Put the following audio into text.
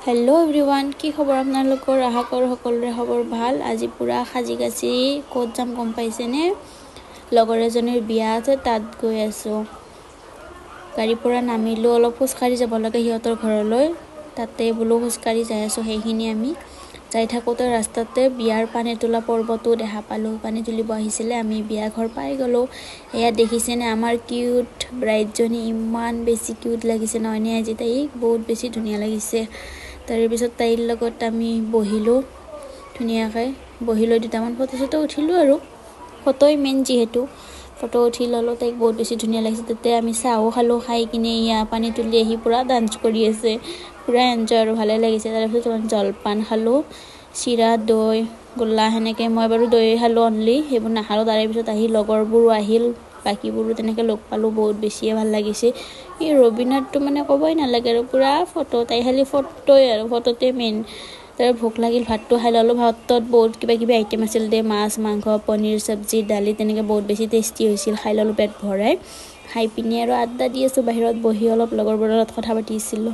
Hello everyone की खबर आपनालोकर आशा करो सकलोरे खबर भाल। आज पूरा साजी काची कत जाम गम पाइसेने लगर एजनीर बिया आछे तात गई आसो। गाड़ी পৰা नामिलो अलप खुजकाঢ়ি যাব লাগে সিহঁতৰ ঘৰলৈ তাতে বুলো খুজকাঢ়ি যাই আছো। সেইখিনি আমি যাই থাকোতে ৰাস্তাতে বিয়াৰ পানী তোলা পৰ্বটো দেখা পালো। পানী তুলিব আহিছিলে আমি বিয়া ঘৰ পাই গলো। এয়া দেখিছেনে আমাৰ কিউট ব্ৰাইডজনী ইমান বেছি কিউট লাগিছে নহয়নে? আজি তাইক বহুত বেছি ধুনীয়া লাগিছে। তাৰে পিছত তাইৰ লগত আমি বহিলো ধুনীয়াকৈ বহিলো দুটামান ফটো উঠিলো আৰু ফটোই মেইন যিহেতু ফটো উঠি ললো। তাইক বহুত বেছি ধুনীয়া লাগিছে। তাতে আমি চাহো খালো। খাই কিনে ইয়া পানী তুলি আহি পুৰা ডান্স কৰি আছে পুৰা এনজয় আৰু ভালে লাগিছে। তাৰ পিছত জলপান খালো চিৰা দৈ গোল্লা সেনেকে মই বাৰু দৈ খালো অনলি সেইবোৰ নাখালো। তাৰে পিছত আহি লগৰবোৰো আহিল বাকিবোৰো তেনেকে লগ পালো বহুত বেছিয়ে ভাল লাগিছে। এই ৰবিনাৰটো মানে ক'বই নালাগে আৰু পুৰা ফটো তাই খালি ফটোই আৰু ফটোতে মেইন। তাৰ ভোক লাগিল ভাতটো খাই ললো। ভাতত বহুত কিবা কিবি আইটেম আছিল দে মাছ মাংস পনীৰ চব্জি দালি তেনেকে বহুত বেছি টেষ্টি হৈছিল। খাই ললো পেট ভৰাই খাই পিনি আৰু আড্ডা দি আছো বাহিৰত বহি অলপ লগৰবোৰৰ লগত কথা পাতি আছিলো।